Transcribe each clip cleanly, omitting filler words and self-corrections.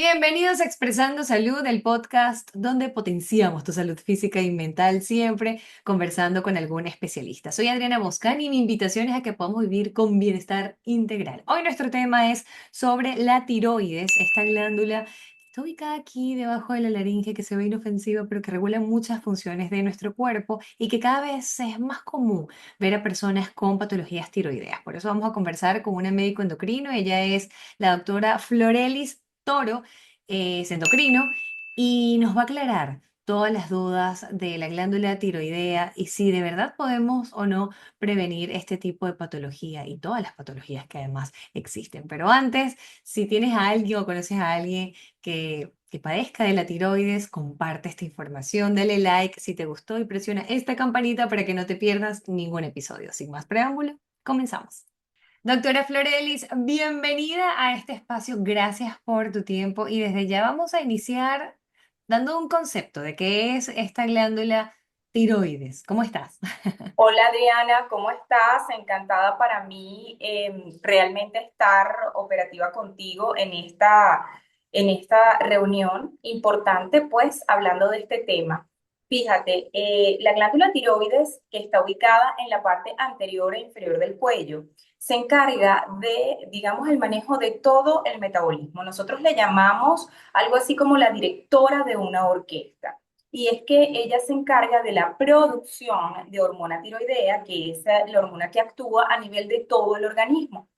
Bienvenidos a Expresando Salud, el podcast donde potenciamos tu salud física y mental, siempre conversando con algún especialista. Soy Adriana Boscan y mi invitación es a que podamos vivir con bienestar integral. Hoy nuestro tema es sobre la tiroides, esta glándula que está ubicada aquí debajo de la laringe, que se ve inofensiva, pero que regula muchas funciones de nuestro cuerpo y que cada vez es más común ver a personas con patologías tiroideas. Por eso vamos a conversar con una médico endocrino. Ella es la doctora Florelis Toro, es endocrino, y nos va a aclarar todas las dudas de la glándula tiroidea y si de verdad podemos o no prevenir este tipo de patología y todas las patologías que además existen. Pero antes, si tienes a alguien o conoces a alguien que padezca de la tiroides, comparte esta información, dale like si te gustó y presiona esta campanita para que no te pierdas ningún episodio. Sin más preámbulo, comenzamos. Doctora Florelis, bienvenida a este espacio. Gracias por tu tiempo y desde ya vamos a iniciar dando un concepto de qué es esta glándula tiroides. ¿Cómo estás? Hola Adriana, ¿cómo estás? Encantada para mí realmente estar operativa contigo en esta reunión importante, pues hablando de este tema. Fíjate, la glándula tiroides, que está ubicada en la parte anterior e inferior del cuello, se encarga de, digamos, el manejo de todo el metabolismo. Nosotros le llamamos algo así como la directora de una orquesta, y es que ella se encarga de la producción de hormona tiroidea, que es la hormona que actúa a nivel de todo el organismo.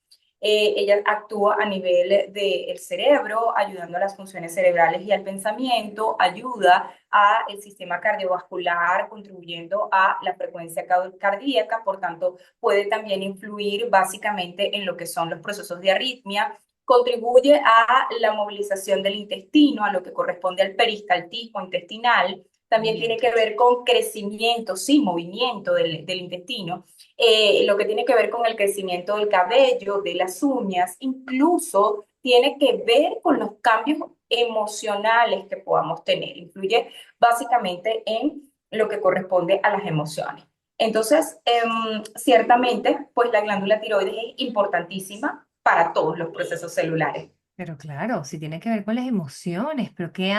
Ella actúa a nivel del cerebro, ayudando a las funciones cerebrales y al pensamiento, ayuda al sistema cardiovascular, contribuyendo a la frecuencia cardíaca, por tanto, puede también influir básicamente en lo que son los procesos de arritmia, contribuye a la movilización del intestino, a lo que corresponde al peristaltismo intestinal, también Bien. tiene que ver con crecimiento, sí, movimiento del intestino, lo que tiene que ver con el crecimiento del cabello, de las uñas, incluso tiene que ver con los cambios emocionales que podamos tener, influye básicamente en lo que corresponde a las emociones. Entonces, ciertamente, pues la glándula tiroides es importantísima para todos los procesos celulares. Pero claro, si tiene que ver con las emociones, pero qué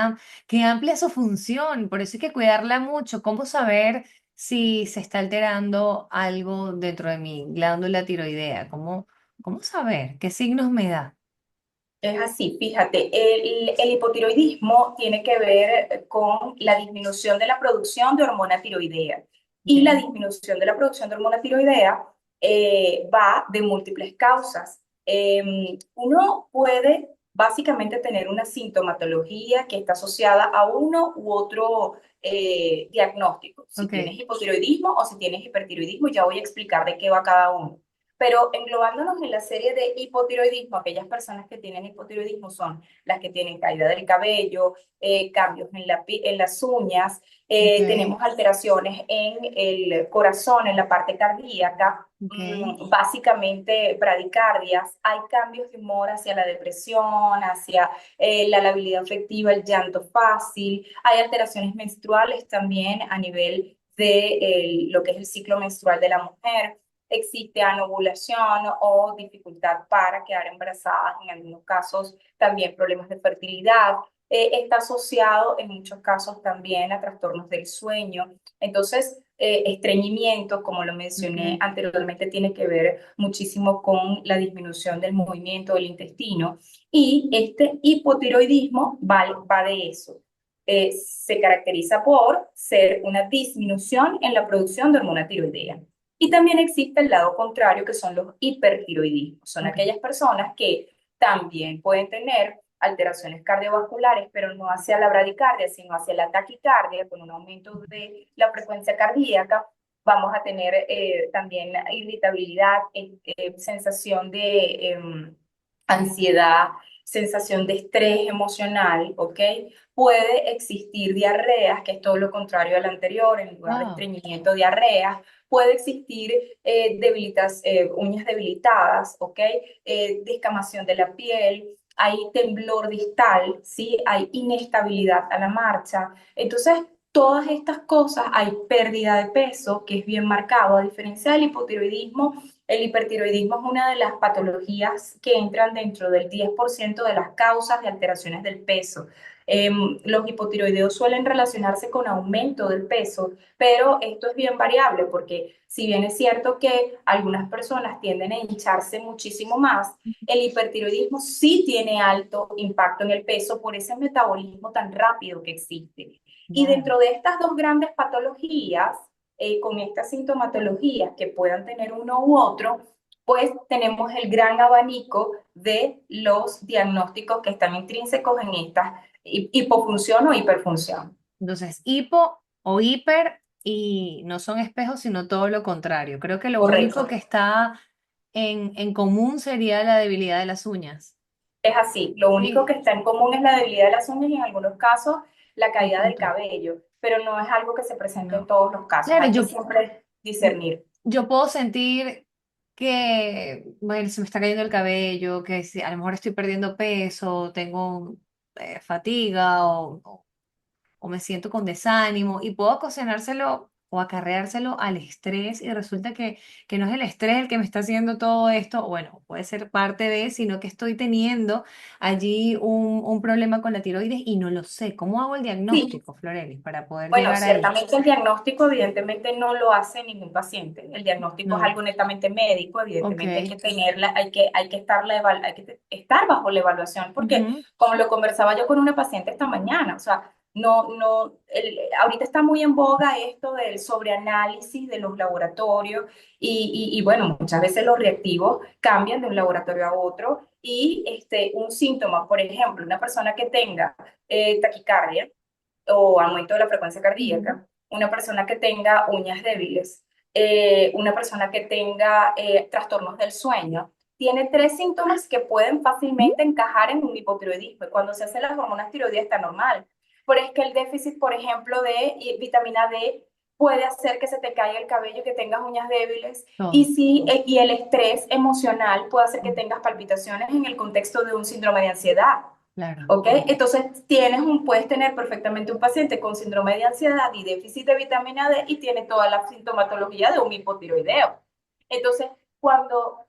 amplia su función, por eso hay que cuidarla mucho. ¿Cómo saber si se está alterando algo dentro de mi glándula tiroidea? ¿Cómo saber? ¿Qué signos me da? Es así, fíjate, el hipotiroidismo tiene que ver con la disminución de la producción de hormona tiroidea. Y la Ok. disminución de la producción de hormona tiroidea va de múltiples causas. Uno puede básicamente tener una sintomatología que está asociada a uno u otro diagnóstico. Si tienes Ok. hipotiroidismo o si tienes hipertiroidismo, ya voy a explicar de qué va cada uno. Pero englobándonos en la serie de hipotiroidismo, aquellas personas que tienen hipotiroidismo son las que tienen caída del cabello, cambios en las uñas, Ok. tenemos alteraciones en el corazón, en la parte cardíaca, Ok. básicamente bradicardias, hay cambios de humor hacia la depresión, hacia la labilidad afectiva, el llanto fácil, hay alteraciones menstruales también a nivel de lo que es el ciclo menstrual de la mujer, existe anovulación o dificultad para quedar embarazadas, en algunos casos también problemas de fertilidad. Está asociado en muchos casos también a trastornos del sueño. Entonces, estreñimiento, como lo mencioné Ok. anteriormente, tiene que ver muchísimo con la disminución del movimiento del intestino. Y este hipotiroidismo va de eso. Se caracteriza por ser una disminución en la producción de hormona tiroidea. Y también existe el lado contrario, que son los hipertiroidismos. Son Ok. aquellas personas que también pueden tener alteraciones cardiovasculares, pero no hacia la bradicardia, sino hacia la taquicardia, con un aumento de la frecuencia cardíaca. Vamos a tener también irritabilidad, sensación de ansiedad, sensación de estrés emocional, ¿ok? Puede existir diarreas, que es todo lo contrario al anterior, en lugar de Wow. estreñimiento, diarreas. Puede existir uñas debilitadas, ¿ok? Descamación de la piel, hay temblor distal, ¿sí? Hay inestabilidad a la marcha. Entonces, todas estas cosas, hay pérdida de peso, que es bien marcado, a diferencia del hipotiroidismo, El hipertiroidismo es una de las patologías que entran dentro del 10% de las causas de alteraciones del peso. Los hipotiroideos suelen relacionarse con aumento del peso, pero esto es bien variable porque si bien es cierto que algunas personas tienden a hincharse muchísimo más, el hipertiroidismo sí tiene alto impacto en el peso por ese metabolismo tan rápido que existe. Y Claro. dentro de estas dos grandes patologías, con estas sintomatologías que puedan tener uno u otro, pues tenemos el gran abanico de los diagnósticos que están intrínsecos en esta hipofunción o hiperfunción. Entonces, hipo o hiper y no son espejos, sino todo lo contrario. Creo que lo único que Correcto. está en común sería la debilidad de las uñas. Es así. Lo único que Sí, está en común es la debilidad de las uñas y en algunos casos la el caída del punto. cabello, pero no es algo que se presente en No. todos los casos. Claro, Hay que siempre discernir. yo puedo sentir que, bueno, se me está cayendo el cabello, que a lo mejor estoy perdiendo peso, tengo fatiga o me siento con desánimo y puedo ocasionárselo o acarreárselo al estrés y resulta que no es el estrés el que me está haciendo todo esto, o bueno, puede ser parte de, sino que estoy teniendo allí un problema con la tiroides y no lo sé. ¿Cómo hago el Sí, diagnóstico, Florelis, para poder bueno, llegar ahí? ciertamente el diagnóstico evidentemente no lo hace ningún paciente. El diagnóstico es No, algo netamente médico, ok. evidentemente hay que tenerla, hay que estar bajo la evaluación, porque Ujú. como lo conversaba yo con una paciente esta mañana, o sea, ahorita está muy en boga esto del sobreanálisis de los laboratorios y bueno, muchas veces los reactivos cambian de un laboratorio a otro y un síntoma, por ejemplo, una persona que tenga taquicardia, o aumento de la frecuencia Ujú. cardíaca, una persona que tenga uñas débiles, una persona que tenga trastornos del sueño, tiene tres síntomas que pueden fácilmente encajar en un hipotiroidismo. Y cuando se hacen las hormonas tiroideas está normal. Pero es que el déficit, por ejemplo, de vitamina D puede hacer que se te caiga el cabello, que tengas uñas débiles. Y, Todo. sí, y el estrés emocional puede hacer que tengas palpitaciones en el contexto de un síndrome de ansiedad. Claro. ¿Ok? Entonces puedes tener perfectamente un paciente con síndrome de ansiedad y déficit de vitamina D y tiene toda la sintomatología de un hipotiroideo. Entonces, cuando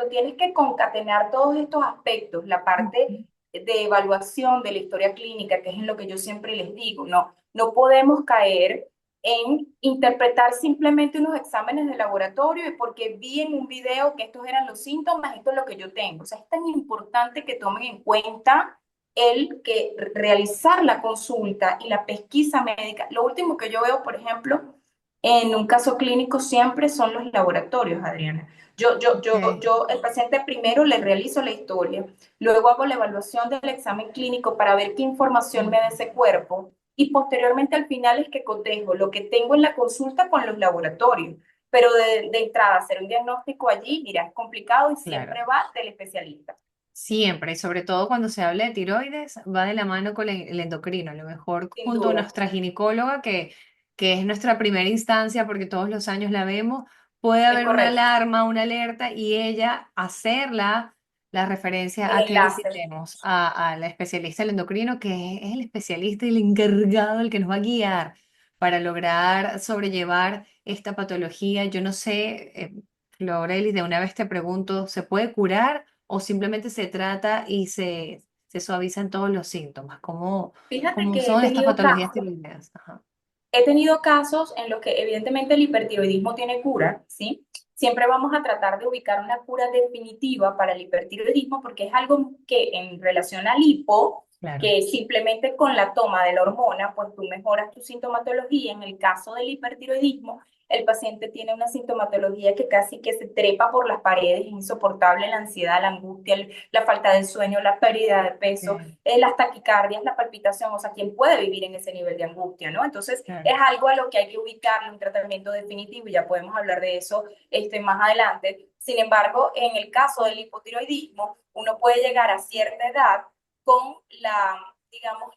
tienes que concatenar todos estos aspectos, la parte de evaluación de la historia clínica, que es en lo que yo siempre les digo, no podemos caer en interpretar simplemente unos exámenes de laboratorio y porque vi en un video que estos eran los síntomas, esto es lo que yo tengo. O sea, es tan importante que tomen en cuenta el que realizar la consulta y la pesquisa médica. Lo último que yo veo, por ejemplo, en un caso clínico siempre son los laboratorios, Adriana. Ok. El paciente primero le realizo la historia, luego hago la evaluación del examen clínico para ver qué información me da ese cuerpo y posteriormente al final es que cotejo lo que tengo en la consulta con los laboratorios. Pero de entrada, hacer un diagnóstico allí, mira, es complicado y Claro. siempre va del especialista, Siempre, y sobre todo cuando se habla de tiroides, va de la mano con el endocrino, a lo mejor sin junto a duda. nuestra ginecóloga, que es nuestra primera instancia porque todos los años la vemos, puede Es haber una correcto. alarma, una alerta y ella hacerla la referencia El a que enlace. visitemos a la especialista del endocrino, que es el especialista y el encargado, el que nos va a guiar para lograr sobrellevar esta patología. Yo no sé, Florelis, de una vez te pregunto, ¿se puede curar? ¿O simplemente se trata y se suavizan todos los síntomas? Fíjate ¿Cómo que he son estas tenido patologías casos. tiroideas? Ajá. He tenido casos en los que evidentemente el hipertiroidismo tiene cura, ¿sí? Siempre vamos a tratar de ubicar una cura definitiva para el hipertiroidismo porque es algo que en relación al hipo, Claro. que simplemente con la toma de la hormona, pues tú mejoras tu sintomatología. En el caso del hipertiroidismo, el paciente tiene una sintomatología que casi que se trepa por las paredes, es insoportable la ansiedad, la angustia, la falta de sueño, la pérdida de peso, Ok, las taquicardias, la palpitación, o sea, ¿quién puede vivir en ese nivel de angustia, no? Entonces, claro. es algo a lo que hay que ubicarle un tratamiento definitivo y ya podemos hablar de eso más adelante. Sin embargo, en el caso del hipotiroidismo, uno puede llegar a cierta edad con digamos,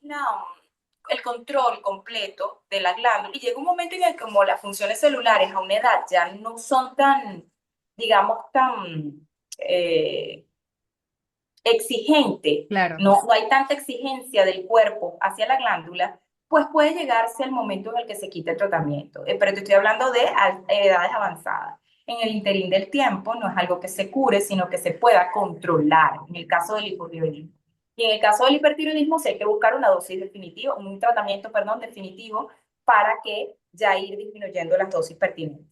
el control completo de la glándula y llega un momento en el que como las funciones celulares a una edad ya no son tan, digamos, tan exigente, Claro. no hay tanta exigencia del cuerpo hacia la glándula, pues puede llegarse el momento en el que se quita el tratamiento. Pero te estoy hablando de edades avanzadas. en el interín del tiempo, no es algo que se cure, sino que se pueda controlar, en el caso del hipotiroidismo. Y en el caso del hipertiroidismo, sí hay que buscar una dosis definitiva, un tratamiento, perdón, definitivo para que ya ir disminuyendo las dosis pertinentes.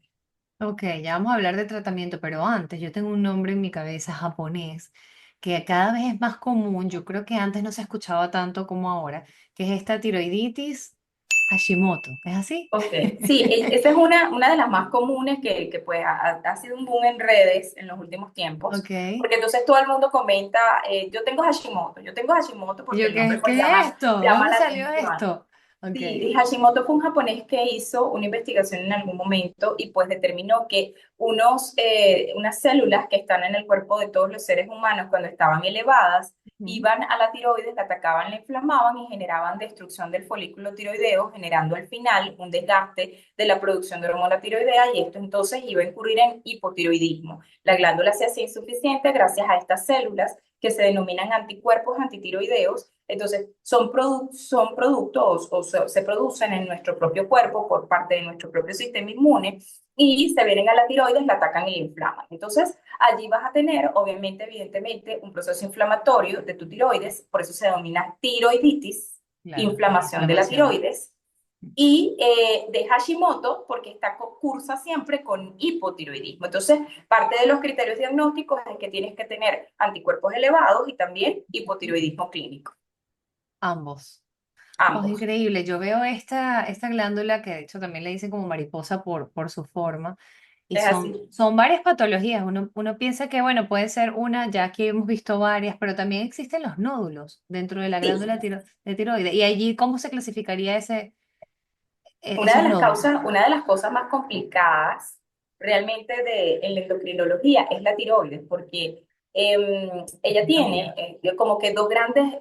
Ok, ya vamos a hablar de tratamiento, pero antes yo tengo un nombre en mi cabeza japonés que cada vez es más común, yo creo que antes no se escuchaba tanto como ahora, que es esta tiroiditis Hashimoto, ¿es así? Ok, sí, esa es una de las más comunes que pues, ha sido un boom en redes en los últimos tiempos, Ok, porque entonces todo el mundo comenta, yo tengo Hashimoto y porque yo, el nombre pues ¿qué es esto? ¿De llama dónde la salió atención. esto? Ok, Sí, Hashimoto fue un japonés que hizo una investigación en algún momento y pues determinó que unas células que están en el cuerpo de todos los seres humanos cuando estaban elevadas ujú, iban a la tiroides, la atacaban, la inflamaban y generaban destrucción del folículo tiroideo, generando al final un desgaste de la producción de hormona tiroidea y esto entonces iba a incurrir en hipotiroidismo. La glándula se hacía insuficiente gracias a estas células que se denominan anticuerpos antitiroideos. Entonces, son productos o se producen en nuestro propio cuerpo por parte de nuestro propio sistema inmune y se vienen a la tiroides, la atacan y la inflaman. Entonces, allí vas a tener, obviamente, evidentemente, un proceso inflamatorio de tu tiroides, por eso se denomina tiroiditis, claro, es inflamación de la inflamación. tiroides, y de Hashimoto, porque cursa siempre con hipotiroidismo. Entonces, parte de los criterios diagnósticos es que tienes que tener anticuerpos elevados y también hipotiroidismo clínico, Ambos. Oh, ambos. increíble. Yo veo esta glándula que de hecho también le dicen como mariposa por su forma. Y Es así. son varias patologías. Uno piensa que, bueno, puede ser una, ya que hemos visto varias, pero también existen los nódulos dentro de la Sí, glándula de tiroides. Y allí, ¿cómo se clasificaría esos nódulos? una de las cosas más complicadas realmente en la endocrinología es la tiroides, porque ella tiene como que dos grandes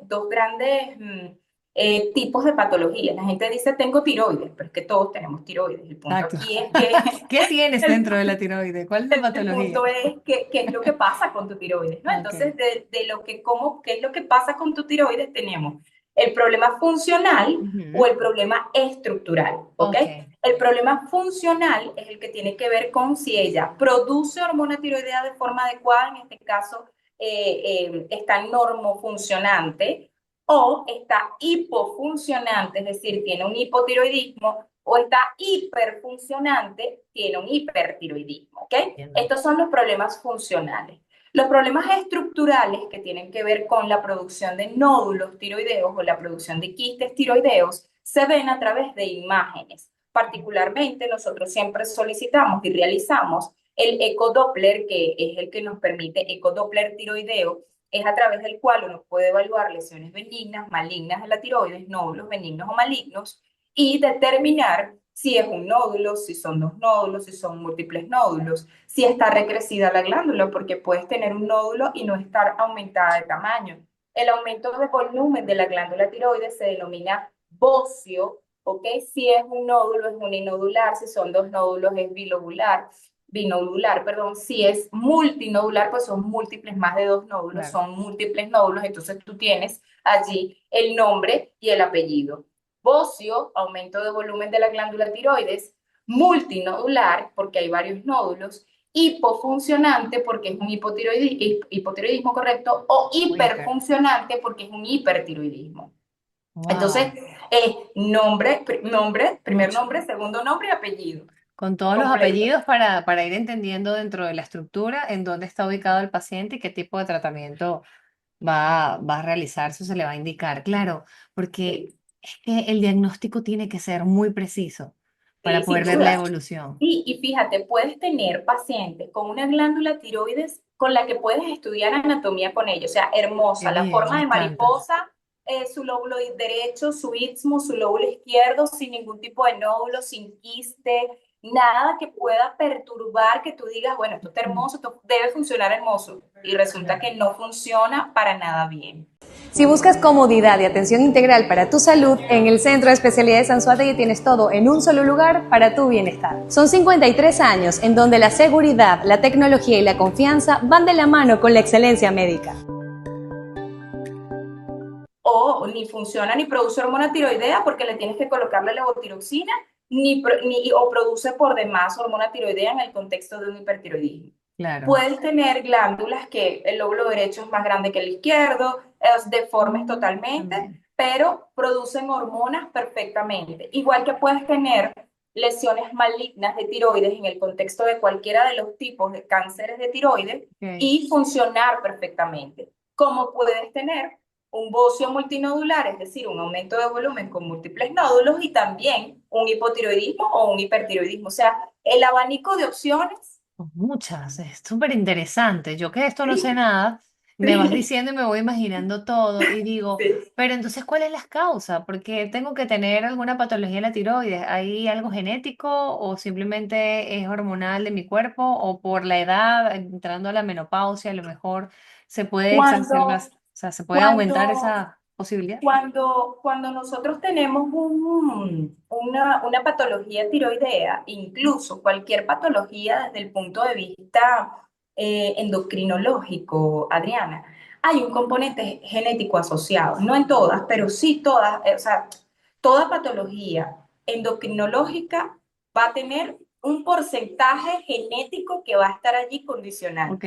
tipos de patologías. La gente dice, tengo tiroides, pero es que todos tenemos tiroides. El punto Exacto. aquí es que ¿Qué tienes el, dentro de la tiroides? ¿Cuál es la el patología? punto es qué es lo que pasa con tu tiroides, ¿no? Ok. Entonces, qué es lo que pasa con tu tiroides, tenemos el problema funcional o Ujú. el problema estructural, ¿ok? Ok. El problema funcional es el que tiene que ver con si ella produce hormona tiroidea de forma adecuada, en este caso está normofuncionante, o está hipofuncionante, es decir, tiene un hipotiroidismo, o está hiperfuncionante, tiene un hipertiroidismo, ¿ok? Entiendo. Estos son los problemas funcionales. Los problemas estructurales que tienen que ver con la producción de nódulos tiroideos o la producción de quistes tiroideos se ven a través de imágenes. Particularmente nosotros siempre solicitamos y realizamos el ecodoppler, que es el que nos permite, ecodoppler tiroideo, es a través del cual uno puede evaluar lesiones benignas, malignas de la tiroides, nódulos benignos o malignos, y determinar si es un nódulo, si son dos nódulos, si son múltiples nódulos, si está recrecida la glándula, porque puedes tener un nódulo y no estar aumentada de tamaño. El aumento de volumen de la glándula tiroides se denomina bocio, ¿ok? Si es un nódulo es uninodular, si son dos nódulos es binodular, perdón, si es multinodular, pues son múltiples, más de dos nódulos, Claro. son múltiples nódulos, entonces tú tienes allí el nombre y el apellido. Bocio, aumento de volumen de la glándula tiroides, multinodular, porque hay varios nódulos, hipofuncionante, porque es un hipotiroidismo correcto, o Muy hiper. hiperfuncionante, porque es un hipertiroidismo. Entonces, Wow. primer Mucho. nombre, segundo nombre y apellido Con todos los completo. apellidos para ir entendiendo dentro de la estructura en dónde está ubicado el paciente y qué tipo de tratamiento va a realizarse o se le va a indicar. Claro, porque es que el diagnóstico tiene que ser muy preciso para Sí, poder sin ver la duda. evolución. Y fíjate, puedes tener pacientes con una glándula tiroides con la que puedes estudiar anatomía con ellos, o sea, Qué hermosa, la bien, forma me de encanta. mariposa, su lóbulo derecho, su istmo, su lóbulo izquierdo, sin ningún tipo de nódulo, sin quiste, nada que pueda perturbar, que tú digas, bueno, esto está Mm, hermoso, esto debe funcionar hermoso, y resulta claro. que no funciona para nada bien. Si buscas comodidad y atención integral para tu salud, en el Centro de Especialidades Anzoátegui tienes todo en un solo lugar para tu bienestar. Son 53 años en donde la seguridad, la tecnología y la confianza van de la mano con la excelencia médica. O ni funciona ni produce hormona tiroidea porque le tienes que colocar la levotiroxina o produce por demás hormona tiroidea en el contexto de un hipertiroidismo. Claro. Puedes tener glándulas que el lóbulo derecho es más grande que el izquierdo, es deformes totalmente, También. pero producen hormonas perfectamente. Igual que puedes tener lesiones malignas de tiroides en el contexto de cualquiera de los tipos de cánceres de tiroides Ok. y funcionar perfectamente. Como puedes tener un bocio multinodular, es decir, un aumento de volumen con múltiples nódulos y también un hipotiroidismo o un hipertiroidismo. O sea, el abanico de opciones. Muchas, es súper interesante. Yo que de esto no sé Sí, nada, me vas sí, diciendo y me voy imaginando todo y digo, sí. pero entonces, ¿cuál es la causa? Porque tengo que tener alguna patología de la tiroides. ¿Hay algo genético o simplemente es hormonal de mi cuerpo o por la edad, entrando a la menopausia, a lo mejor se puede exacerbar, o Cuando, sea, se puede aumentar cuando esa posibilidad? cuando nosotros tenemos una patología tiroidea, incluso cualquier patología desde el punto de vista endocrinológico, Adriana, hay un componente genético asociado. No en todas, pero sí todas. O sea, toda patología endocrinológica va a tener un porcentaje genético que va a estar allí condicional. Ok,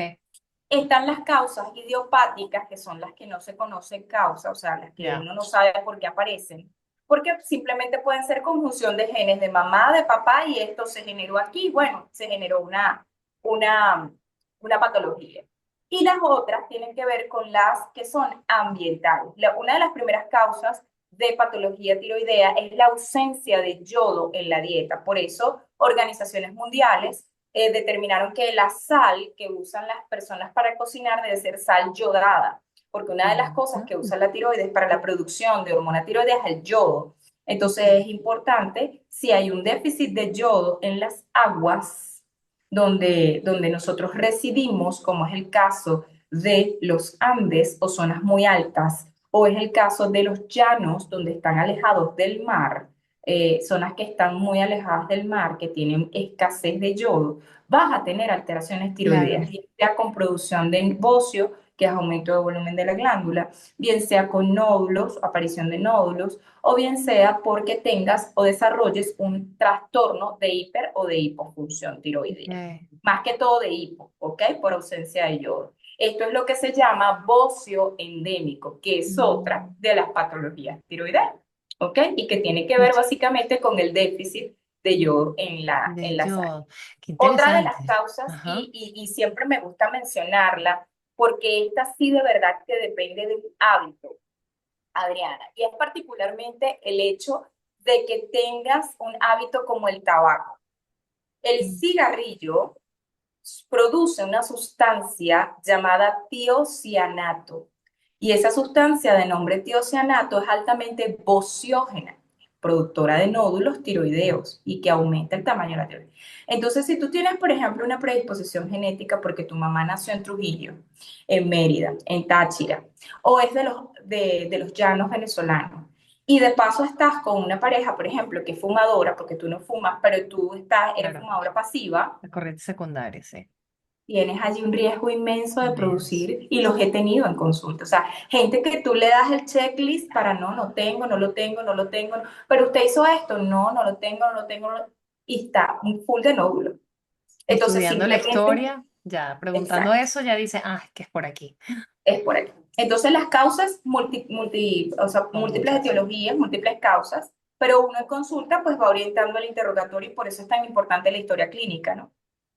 Están las causas idiopáticas, que son las que no se conocen causa, o sea, las que ya. uno no sabe por qué aparecen, porque simplemente pueden ser conjunción de genes de mamá, de papá, y esto se generó aquí, bueno, se generó una, una patología. Y las otras tienen que ver con las que son ambientales. Una de las primeras causas de patología tiroidea es la ausencia de yodo en la dieta. Por eso, organizaciones mundiales determinaron que la sal que usan las personas para cocinar debe ser sal yodada, porque una de las cosas que Ujú. usa la tiroides para la producción de hormona tiroidea es el yodo. Entonces Ok. es importante, si hay un déficit de yodo en las aguas donde nosotros residimos, como es el caso de los Andes o zonas muy altas, o es el caso de los llanos donde están alejados del mar, zonas que están muy alejadas del mar, que tienen escasez de yodo, vas a tener alteraciones Claro, tiroideas, bien sea con producción de bocio, que es aumento de volumen de la glándula, bien sea con nódulos, aparición de nódulos, o bien sea porque tengas o desarrolles un trastorno de hiper o de hipofunción tiroidea. ok. Más que todo de hipo, ¿ok? Por ausencia de yodo. Esto es lo que se llama bocio endémico, que es otra Mm. de las patologías tiroideas, ¿ok? Y que tiene que ver Mucho. básicamente con el déficit de yodo en De la sangre. yo, qué Otra de las interesante. causas, Ajá. y siempre me gusta mencionarla, porque esta sí de verdad que depende de un hábito, Adriana, y es particularmente el hecho de que tengas un hábito como el tabaco. El Mm. cigarrillo produce una sustancia llamada tiocianato. Y esa sustancia de nombre tiocianato es altamente vociógena, productora de nódulos tiroideos y que aumenta el tamaño de la tiroides. Entonces, si tú tienes, por ejemplo, una predisposición genética porque tu mamá nació en Trujillo, en Mérida, en Táchira, o es de los llanos venezolanos, y de paso estás con una pareja, por ejemplo, que es fumadora, porque tú no fumas, pero eres Claro, fumadora pasiva, la corriente secundaria, sí. tienes allí un riesgo inmenso de Inmenso. producir y los he tenido en consulta. O sea, gente que tú le das el checklist para no, no tengo, no lo tengo, no lo tengo, pero usted hizo esto, no, no lo tengo, no lo tengo, y está un full de nódulos. Entonces, Estudiando la simplemente, historia, ya preguntando exacto, eso, ya dice, ah, es que es por aquí. es por aquí. Entonces, las causas, o sea, Son múltiples muchas. etiologías, múltiples causas, pero uno en consulta pues va orientando el interrogatorio y por eso es tan importante la historia clínica, ¿no?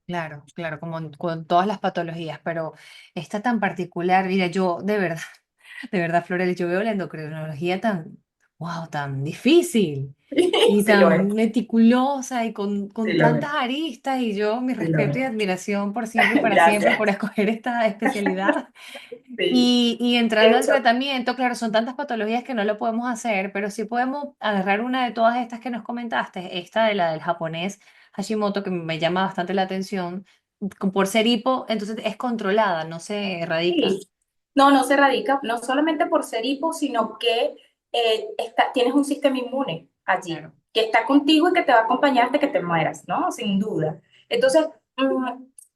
Claro, claro, como con todas las patologías, pero esta tan particular, mira, yo de verdad, Florel, yo veo la endocrinología tan, wow, tan difícil. Y Sí lo es, tan meticulosa y sí con lo es, tantas aristas y yo mi sí lo respeto y es. admiración por siempre y para siempre por Gracias. escoger esta especialidad. Sí. Y De entrando al hecho, tratamiento, claro, son tantas patologías que no lo podemos hacer, pero sí podemos agarrar una de todas estas que nos comentaste, esta de la del japonés Hashimoto, que me llama bastante la atención, por ser hipo, entonces es controlada, no se erradica. sí. No, no se radica, no solamente por ser hipo, sino que tienes un sistema inmune allí, Claro. que está contigo y que te va a acompañar hasta que te mueras, ¿no? Sin duda. Entonces,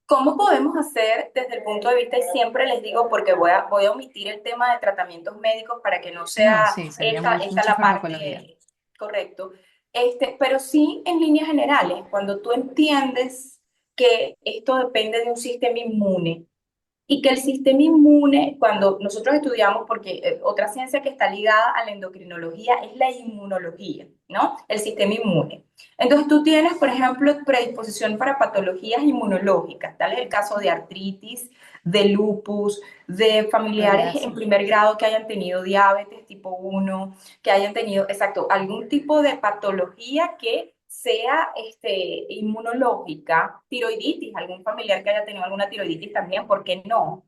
¿cómo podemos hacer desde el punto de vista, y siempre les digo, porque voy a omitir el tema de tratamientos médicos para que no No, sea sí, sería esta mucha la farmacología. parte, correcto? Pero sí en líneas generales, cuando tú entiendes que esto depende de un sistema inmune y que el sistema inmune, cuando nosotros estudiamos, porque otra ciencia que está ligada a la endocrinología es la inmunología, ¿no? El sistema inmune. Entonces tú tienes, por ejemplo, predisposición para patologías inmunológicas, tal es el caso de artritis, de lupus, de familiares en Psoriasis. primer grado que hayan tenido diabetes tipo 1, que hayan tenido, exacto, algún tipo de patología que sea inmunológica, tiroiditis, algún familiar que haya tenido alguna tiroiditis también, ¿por qué no?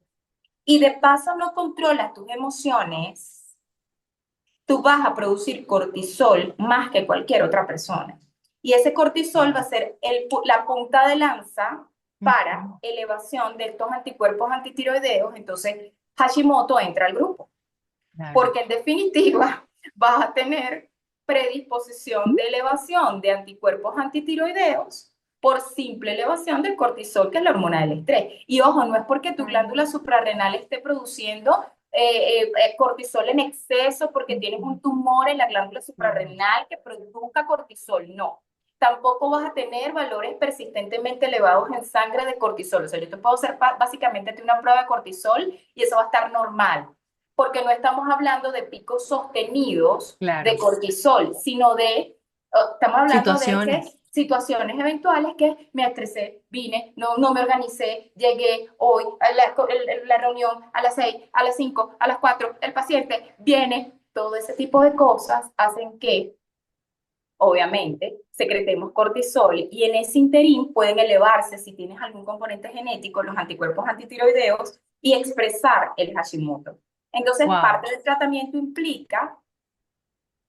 Y de paso no controlas tus emociones, tú vas a producir cortisol más que cualquier otra persona. Y ese cortisol va a Wow. ser la punta de lanza para Ujú. elevación de estos anticuerpos antitiroideos. Entonces, Hashimoto entra al grupo Claro. porque en definitiva vas a tener predisposición de elevación de anticuerpos antitiroideos por simple elevación del cortisol, que es la hormona del estrés. Y ojo, no es porque tu glándula suprarrenal esté produciendo cortisol en exceso, porque tienes Ujú. un tumor en la glándula Claro. suprarrenal que produzca cortisol, no. Tampoco vas a tener valores persistentemente elevados en sangre de cortisol. O sea, yo te puedo hacer básicamente una prueba de cortisol y eso va a estar normal porque no estamos hablando de picos sostenidos de Claro. cortisol, sino de, estamos hablando de que Situaciones. situaciones eventuales que me estresé, vine, no me organicé, llegué hoy a la reunión a las 6, a las 5, a las 4, el paciente viene, todo ese tipo de cosas hacen que, obviamente, secretemos cortisol y en ese interín pueden elevarse, si tienes algún componente genético, los anticuerpos antitiroideos y expresar el Hashimoto. Entonces, Wow. parte del tratamiento implica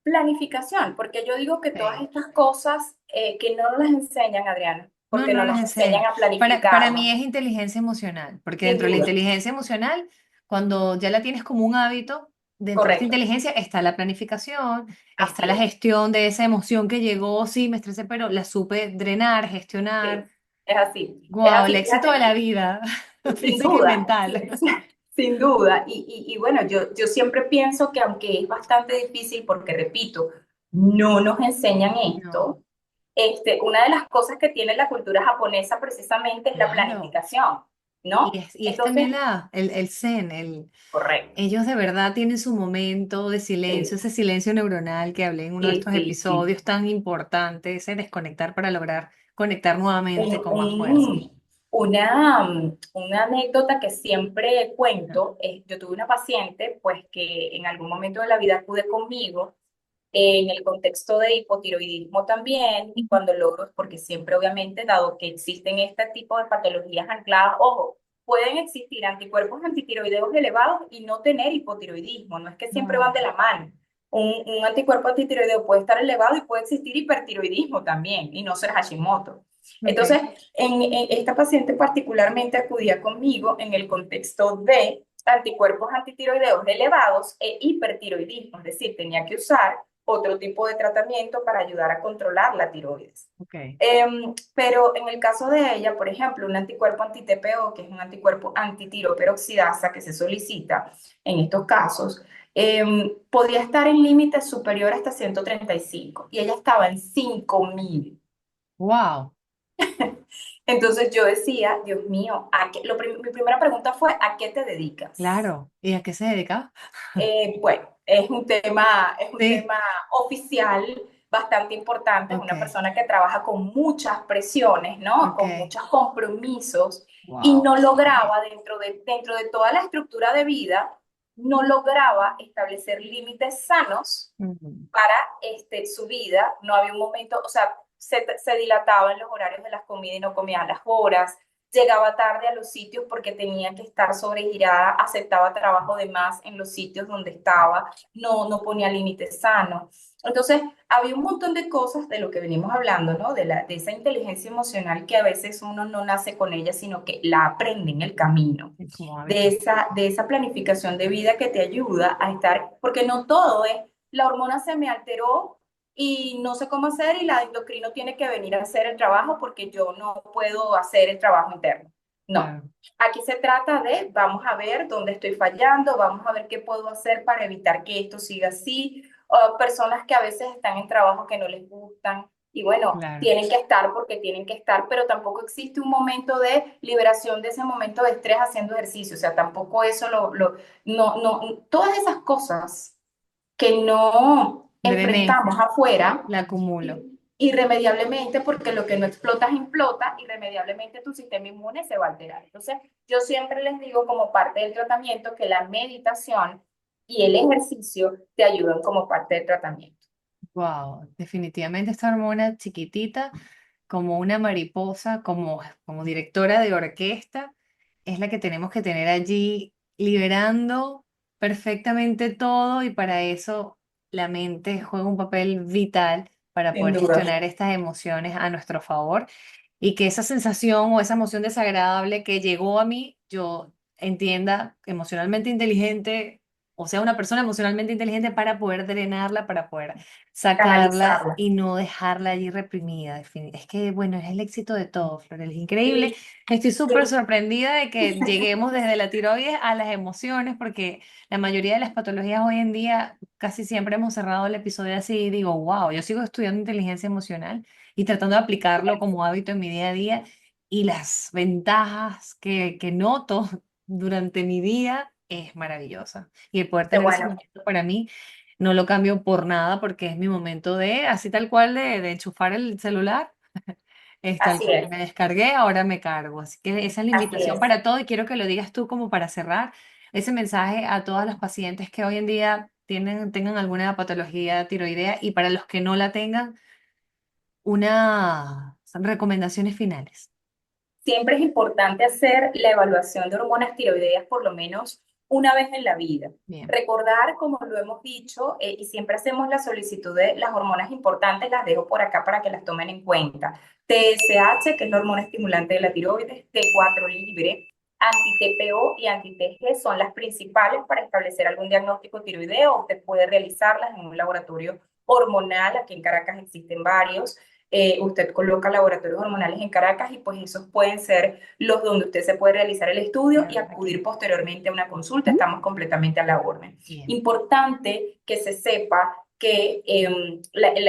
planificación, porque yo digo que todas Sí. estas cosas que no nos las enseñan, Adriana, No, porque no no las nos enseñan enseñan. a Para mí planificarnos, es inteligencia emocional, porque sin dentro de la duda. inteligencia emocional, cuando ya la tienes como un hábito, dentro de esta Correcto, inteligencia está la planificación, está así la es. gestión de esa emoción que llegó, sí, me estresé, pero la supe drenar, Sí, gestionar. es así. Es Wow, el así, éxito fíjate de la que vida, sin física y duda, mental. sin duda. Y bueno, yo siempre pienso que aunque es bastante difícil, porque repito, no nos enseñan No, esto, una de las cosas que tiene la cultura japonesa precisamente es la claro. planificación, ¿no? Y es Entonces, también el zen, correcto. ellos de verdad tienen su momento de silencio, Sí, ese silencio neuronal que hablé en uno de sí, estos sí, sí. episodios tan importante, ese desconectar para lograr conectar nuevamente Un- con más fuerza. un- una anécdota que siempre cuento es, yo tuve una paciente, pues que en algún momento de la vida acude conmigo en el contexto de hipotiroidismo también, y cuando logro, porque siempre obviamente, dado que existen este tipo de patologías ancladas, ojo, pueden existir anticuerpos antitiroideos elevados y no tener hipotiroidismo, no es que siempre van Wow. de la mano. Un anticuerpo antitiroideo puede estar elevado y puede existir hipertiroidismo también y no ser Hashimoto. Ok. Entonces, en esta paciente particularmente acudía conmigo en el contexto de anticuerpos antitiroideos elevados e hipertiroidismo, es decir, tenía que usar otro tipo de tratamiento para ayudar a controlar la tiroides. Ok. Pero en el caso de ella, por ejemplo, un anticuerpo anti-TPO, que es un anticuerpo antitiroperoxidasa que se solicita en estos casos, podía estar en límites superior hasta 135 y ella estaba en 5000. Wow. Entonces yo decía, Dios mío, mi primera pregunta fue, ¿a qué te dedicas? Claro. ¿Y a qué se dedica? Bueno, es un Sí. tema oficial bastante importante. Es Ok. una persona que trabaja con muchas presiones, ¿no? Con Ok. muchos compromisos y Wow. no lograba dentro de toda la estructura de vida, no lograba establecer límites sanos Ujú. para su vida. No había un momento, o sea, se dilataban los horarios de las comidas y no comía a las horas, llegaba tarde a los sitios porque tenía que estar sobregirada, aceptaba trabajo de más en los sitios donde estaba, no ponía límites sanos. Entonces, había un montón de cosas de lo que venimos hablando, ¿no? De esa inteligencia emocional que a veces uno no nace con ella, sino que la aprende en el camino. Como De hábito. esa planificación de vida que te ayuda a estar, porque no todo es la hormona se me alteró y no sé cómo hacer y la endocrino tiene que venir a hacer el trabajo porque yo no puedo hacer el trabajo interno. No, Claro. aquí se trata de, vamos a ver dónde estoy fallando, vamos a ver qué puedo hacer para evitar que esto siga así. o personas que a veces están en trabajos que no les gustan. Y bueno, Claro. tienen que estar porque tienen que estar, pero tampoco existe un momento de liberación de ese momento de estrés haciendo ejercicio. O sea, tampoco eso no, todas esas cosas que no Drené, enfrentamos afuera, la acumulo. irremediablemente, porque lo que no explotas implota, irremediablemente tu sistema inmune se va a alterar. Entonces, yo siempre les digo como parte del tratamiento que la meditación y el ejercicio te ayudan como parte del tratamiento. Wow, definitivamente esta hormona chiquitita, como una mariposa, como directora de orquesta, es la que tenemos que tener allí liberando perfectamente todo y para eso la mente juega un papel vital para Sin poder duda. gestionar estas emociones a nuestro favor y que esa sensación o esa emoción desagradable que llegó a mí, yo entienda emocionalmente inteligente, o sea, una persona emocionalmente inteligente para poder drenarla, para poder sacarla Canalizarla. y no dejarla allí reprimida. Es que, bueno, es el éxito de todo, Florel, es increíble. Sí, Estoy súper sí. sorprendida de que lleguemos desde la tiroides a las emociones, porque la mayoría de las patologías hoy en día, casi siempre hemos cerrado el episodio así y digo, wow, yo sigo estudiando inteligencia emocional y tratando de aplicarlo como hábito en mi día a día y las ventajas que noto durante mi día es maravillosa. Y el poder Qué tener ese bueno, momento para mí no lo cambio por nada porque es mi momento de, así tal cual, de enchufar el celular. Es tal así cual, es, me descargué, ahora me cargo. Así que esa es la así invitación es. para todo y quiero que lo digas tú como para cerrar ese mensaje a todos los pacientes que hoy en día tengan alguna patología tiroidea y para los que no la tengan, unas recomendaciones finales. Siempre es importante hacer la evaluación de hormonas tiroideas por lo menos una vez en la vida. Bien, Recordar, como lo hemos dicho, y siempre hacemos la solicitud de las hormonas importantes, las dejo por acá para que las tomen en cuenta. TSH, que es la hormona estimulante de la tiroides, T4 libre, anti-TPO y anti-TG son las principales para establecer algún diagnóstico tiroideo. Usted puede realizarlas en un laboratorio hormonal, aquí en Caracas existen varios. Usted coloca laboratorios hormonales en Caracas y pues esos pueden ser los donde usted se puede realizar el estudio quiero y ver aquí. acudir posteriormente a una consulta. Estamos completamente a la orden. Bien, Importante que se sepa que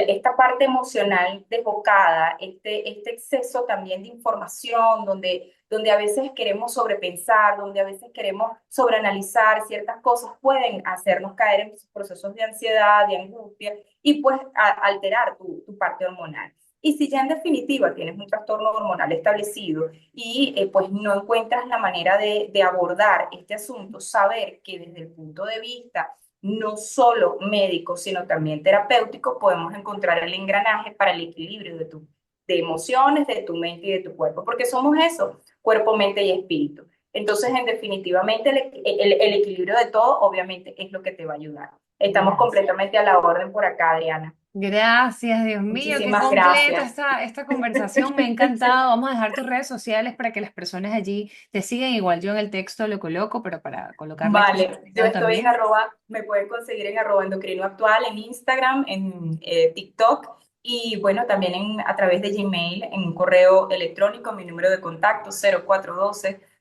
esta parte emocional desbocada, este exceso también de información, donde a veces queremos sobrepensar, donde a veces queremos sobreanalizar ciertas cosas, pueden hacernos caer en procesos de ansiedad, de angustia y pues alterar tu parte hormonal. Y si ya en definitiva tienes un trastorno hormonal establecido y pues no encuentras la manera de abordar este asunto, saber que desde el punto de vista no solo médico, sino también terapéutico, podemos encontrar el engranaje para el equilibrio de emociones, de tu mente y de tu cuerpo, porque somos eso, cuerpo, mente y espíritu. Entonces, en definitivamente, el equilibrio de todo, obviamente, es lo que te va a ayudar. Estamos gracias. completamente a la orden por acá, Adriana. Gracias, Dios mío, qué Muchísimas completa gracias. esta conversación, me ha encantado. Vamos a dejar tus redes sociales para que las personas allí te sigan. Igual yo en el texto lo coloco, pero para colocarla aquí en Vale, el yo video estoy en también. arroba, me pueden conseguir en arroba endocrino actual, en Instagram, en TikTok y bueno, también a través de Gmail, en un correo electrónico, mi número de contacto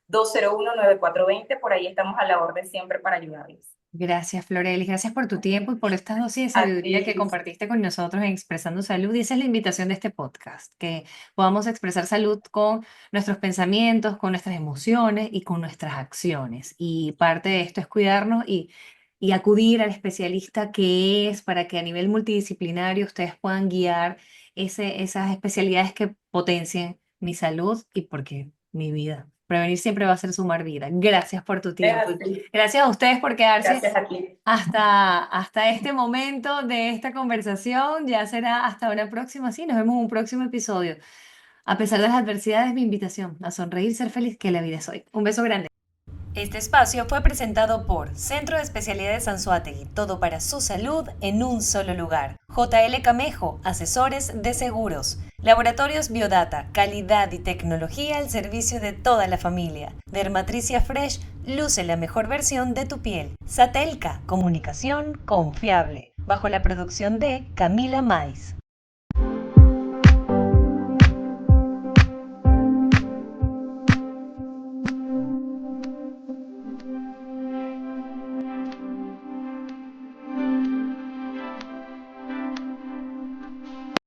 0412-201-9420, por ahí estamos a la orden siempre para ayudarles. Gracias, Florelis. Gracias por tu tiempo y por estas dosis de A sabiduría que ti, compartiste con nosotros en Expresando Salud. Y esa es la invitación de este podcast, que podamos expresar salud con nuestros pensamientos, con nuestras emociones y con nuestras acciones. Y parte de esto es cuidarnos y acudir al especialista que es para que a nivel multidisciplinario ustedes puedan guiar esas especialidades que potencien mi salud y porque mi vida. Prevenir siempre va a ser sumar vida. Gracias por tu es tiempo. así. Gracias a ustedes por quedarse Gracias a ti. hasta este momento de esta conversación. Ya será hasta una próxima. Sí, nos vemos en un próximo episodio. A pesar de las adversidades, mi invitación a sonreír, ser feliz, que la vida es hoy. Un beso grande. Este espacio fue presentado por Centro de Especialidades Anzoátegui, todo para su salud en un solo lugar. JL Camejo, asesores de seguros. Laboratorios Biodata, calidad y tecnología al servicio de toda la familia. Dermatricia Fresh, luce la mejor versión de tu piel. Satelca, comunicación confiable. Bajo la producción de Camila Mais.